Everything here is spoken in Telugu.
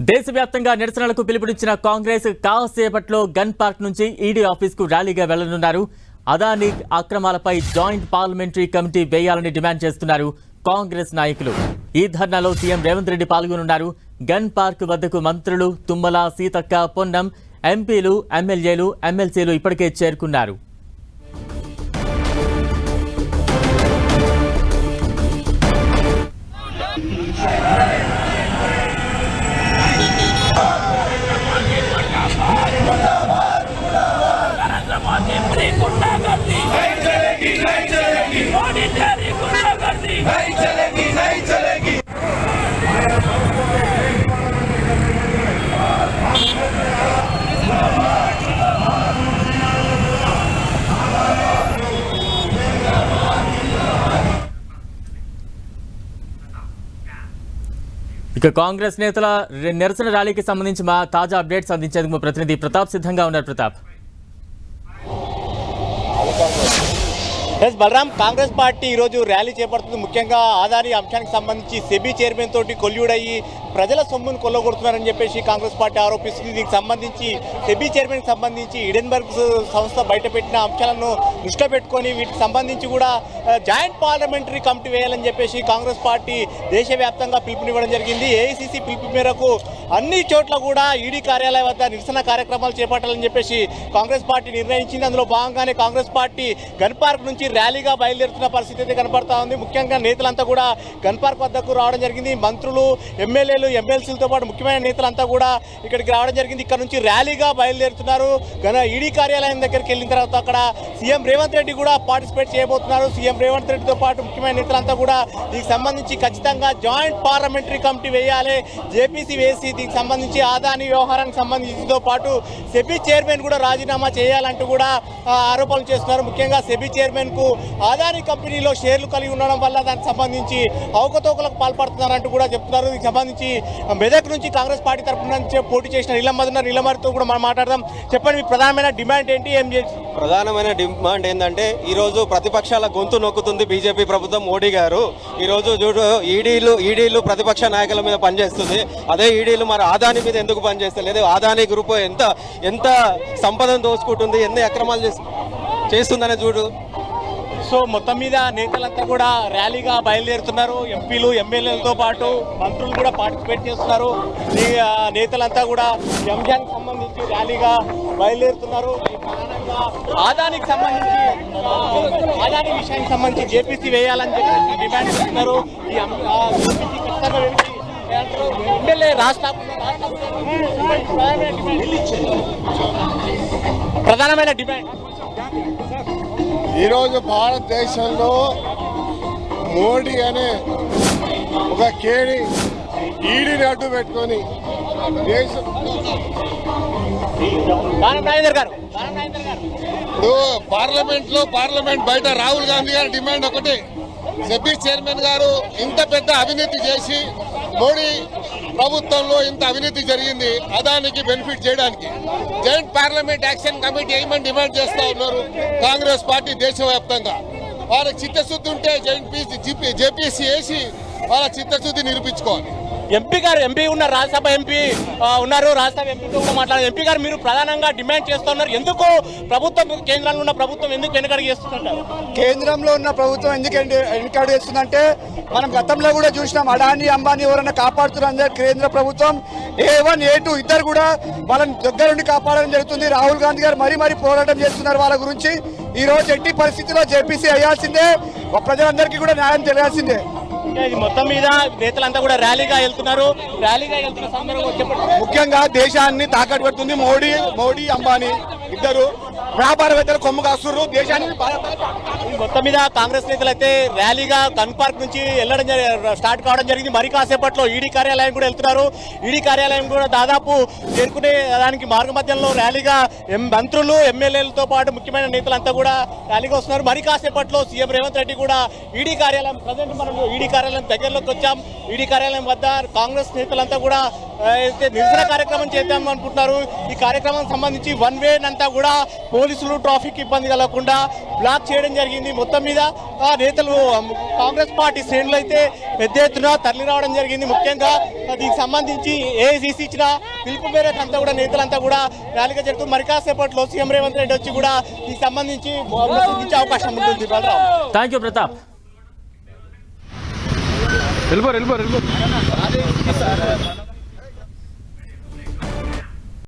దేశవ్యాప్తంగా నిరసనలకు పిలుపునిచ్చిన కాంగ్రెస్ కాసేపట్లో గన్ పార్క్ నుంచి ఈడీ ఆఫీస్కు ర్యాలీగా వెళ్లనున్నారు. అదానీ అక్రమాలపై జాయింట్ పార్లమెంటరీ కమిటీ వేయాలని డిమాండ్ చేస్తున్నారు కాంగ్రెస్ నాయకులు. ఈ ధర్నాలో సీఎం రేవంత్ రెడ్డి పాల్గొనున్నారు. గన్ పార్క్ వద్దకు మంత్రులు తుమ్మల, సీతక్క, పొన్నం, ఎంపీలు, ఎమ్మెల్యేలు, ఎమ్మెల్సీలు ఇప్పటికే చేరుకున్నారు. ఇక కాంగ్రెస్ నేతల నిరసన ర్యాలీకి సంబంధించి మా తాజా అప్డేట్స్ అందించేందుకు మా ప్రతినిధి ప్రతాప్ సిద్ధంగా ఉన్నారు. ప్రతాప్. బలరాం, కాంగ్రెస్ పార్టీ ఈరోజు ర్యాలీ చేపడుతుంది. ముఖ్యంగా ఆదాని అంశానికి సంబంధించి సెబీ చైర్మన్ తోటి కొల్లుడయ్యి ప్రజల సొమ్మును కొల్లగొడుతున్నారని చెప్పేసి కాంగ్రెస్ పార్టీ ఆరోపిస్తుంది. దీనికి సంబంధించి సెబీ చైర్మన్ సంబంధించి ఈడెన్బర్గ్ సంస్థ బయటపెట్టిన అంశాలను దృష్టిలో పెట్టుకొని వీటికి సంబంధించి కూడా జాయింట్ పార్లమెంటరీ కమిటీ వేయాలని చెప్పేసి కాంగ్రెస్ పార్టీ దేశవ్యాప్తంగా పిలుపునివ్వడం జరిగింది. ఏఐసీసీ పిలుపు మేరకు అన్ని చోట్ల కూడా ఈడీ కార్యాలయం వద్ద నిరసన కార్యక్రమాలు చేపట్టాలని చెప్పేసి కాంగ్రెస్ పార్టీ నిర్ణయించింది. అందులో భాగంగానే కాంగ్రెస్ పార్టీ గన్ పార్క్ నుంచి ర్యాలీగా బయలుదేరుతున్న పరిస్థితి అయితే కనపడతా ఉంది. ముఖ్యంగా నేతలంతా కూడా గన్ పార్క్ వద్దకు రావడం జరిగింది. మంత్రులు, ఎమ్మెల్యేలు, ఎమ్మెల్సీలతో పాటు ముఖ్యమైన నేతలంతా కూడా ఇక్కడికి రావడం జరిగింది. ఇక్కడ నుంచి ర్యాలీగా బయలుదేరుతున్నారు. ఈడీ కార్యాలయం దగ్గరికి వెళ్ళిన తర్వాత అక్కడ సీఎం రేవంత్ రెడ్డి కూడా పార్టిసిపేట్ చేయబోతున్నారు. సీఎం రేవంత్ రెడ్డితో పాటు ముఖ్యమైన నేతలంతా కూడా దీనికి సంబంధించి ఖచ్చితంగా జాయింట్ పార్లమెంటరీ కమిటీ వేయాలి, జేపీసీ వేసి దీనికి సంబంధించి ఆదాని వ్యవహారానికి సంబంధించితో పాటు సెబీ చైర్మన్ కూడా రాజీనామా చేయాలంటూ కూడా ఆరోపణలు చేస్తున్నారు. ముఖ్యంగా సెబీ చైర్మన్ కు ఆదాని కంపెనీలో షేర్లు కలిగి ఉండడం వల్ల దానికి సంబంధించి అవకతవకలకు పాల్పడుతున్నారంటూ కూడా చెప్తున్నారు. దీనికి సంబంధించి మెదక్ నుంచి కాంగ్రెస్ పార్టీ తరఫున నుంచి పోటీ చేసిన నీలమ్మతో కూడా మనం మాట్లాడదాం. చెప్పండి, మీ ప్రధానమైన డిమాండ్ ఏంటి? ఏం చేసి ప్రధానమైన డిమాండ్ ఏంటంటే ఈరోజు ప్రతిపక్షాల గొంతు నొక్కుతుంది బీజేపీ ప్రభుత్వం, మోడీ గారు. ఈరోజు చూడు, ఈడీలు ప్రతిపక్ష నాయకుల మీద పనిచేస్తుంది. అదే ఈడీలు మరి ఆదాని మీద ఎందుకు పనిచేస్తలేదు? ఆదాని గ్రూప్ ఎంత సంపదను దోచుకుంటుంది, ఎన్ని అక్రమాలు చేస్తుందనే చూడు. సో మొత్తం మీద నేతలంతా కూడా ర్యాలీగా బయలుదేరుతున్నారు. ఎంపీలు, ఎమ్మెల్యేలతో పాటు మంత్రులు కూడా పార్టిసిపేట్ చేస్తున్నారు. నేతలంతా కూడా ఈ అంశానికి సంబంధించి ర్యాలీగా బయలుదేరుతున్నారు. ఆదానికి సంబంధించి ఆదాని విషయానికి సంబంధించి జేపీసీ వేయాలని చెప్పి డిమాండ్ చేస్తున్నారు. ఈ జేపీసీ ఖచ్చితంగా ఎమ్మెల్యే ప్రధానమైన డిమాండ్ ఈరోజు భారతదేశంలో మోడీ అనే ఒక కేడి ఈడీని అడ్డు పెట్టుకొని దేశం ఇప్పుడు పార్లమెంట్ బయట రాహుల్ గాంధీ గారి డిమాండ్ ఒకటి, సెబీ చైర్మన్ గారు ఇంత పెద్ద అవినీతి చేసి మోడీ ప్రభుత్వంలో ఇంత అవినీతి జరిగింది, అదానికి బెనిఫిట్ చేయడానికి జాయింట్ పార్లమెంట్ యాక్షన్ కమిటీ వేయమని డిమాండ్ చేస్తూ ఉన్నారు కాంగ్రెస్ పార్టీ దేశవ్యాప్తంగా. వాళ్ళకి చిత్తశుద్ధి ఉంటే జేపీసీ వేసి వాళ్ళ చిత్తశుద్ధి నిరూపించుకోవాలి. ఎంపీ ఉన్నారు, రాజ్యసభ ఎంపీ ఉన్నారు, రాజ్యసభ ఎంపీతో కూడా మాట్లాడారు. ఎంపీ గారు, మీరు ప్రధానంగా డిమాండ్ చేస్తున్నారు, ఎందుకు ప్రభుత్వం, కేంద్రంలో ఉన్న ప్రభుత్వం ఎందుకు వెనుకడుగు చేస్తుంటారు? కేంద్రంలో ఉన్న ప్రభుత్వం ఎందుకు వెనుకడుగు చేస్తుందంటే మనం గతంలో కూడా చూసినాం. అడానీ, అంబానీ ఎవరైనా కాపాడుతున్నారు కేంద్ర ప్రభుత్వం. A1, A2 ఇద్దరు కూడా వాళ్ళని దగ్గరుండి కాపాడడం జరుగుతుంది. రాహుల్ గాంధీ గారు మరీ పోరాటం చేస్తున్నారు వాళ్ళ గురించి. ఈ రోజు ఎట్టి పరిస్థితుల్లో జేపీసీ అయ్యాల్సిందే, ప్రజలందరికీ కూడా న్యాయం జరగాల్సిందే. మొత్తం మీద నేతలంతా కూడా ర్యాలీగా వెళ్తున్నారు. ముఖ్యంగా దేశాన్ని తాకట్టు పెడుతుంది మోడీ, అంబానీ ఇద్దరు వ్యాపారవేత్తలు కొమ్ము కాస్తున్నారు దేశాన్ని. మొత్తం మీద కాంగ్రెస్ నేతలు అయితే ర్యాలీగా గన్ పార్క్ నుంచి స్టార్ట్ కావడం జరిగింది. మరి కాసేపట్లో ఈడీ కార్యాలయం కూడా వెళ్తున్నారు. ఈడీ కార్యాలయం కూడా దాదాపు చేరుకునే దానికి మార్గ మధ్యంలో ర్యాలీగా మంత్రులు, ఎమ్మెల్యేలతో పాటు ముఖ్యమైన నేతలంతా కూడా ర్యాలీగా వస్తున్నారు. మరి కాసేపట్లో సీఎం రేవంత్ రెడ్డి కూడా ఈడీ కార్యాలయం, ప్రజెంట్ మనం ఈడీ కార్యాలయం దగ్గరలోకి వచ్చాం. ఈడీ కార్యాలయం వద్ద కాంగ్రెస్ నేతలంతా కూడా నిరసన కార్యక్రమం చేద్దాం అనుకుంటున్నారు. ఈ కార్యక్రమం సంబంధించి వన్ వే అంతా కూడా పోలీసులు ట్రాఫిక్ ఇబ్బంది కలగకుండా బ్లాక్ చేయడం జరిగింది. మొత్తం మీద నేతలు కాంగ్రెస్ పార్టీ శ్రేణులు అయితే పెద్ద ఎత్తున తరలి రావడం జరిగింది. ముఖ్యంగా దీనికి సంబంధించి ఏఐసీసీ ఇచ్చిన పిలుపు మేరకు అంతా కూడా నేతలంతా కూడా ర్యాలీగా జరుగుతుంది. మరి కాసేపట్లో సీఎం రేవంత్ రెడ్డి వచ్చి కూడా దీనికి సంబంధించి ఇచ్చే అవకాశం ఉంటుంది. Thank you Pratap. వెళ్ళిపోరు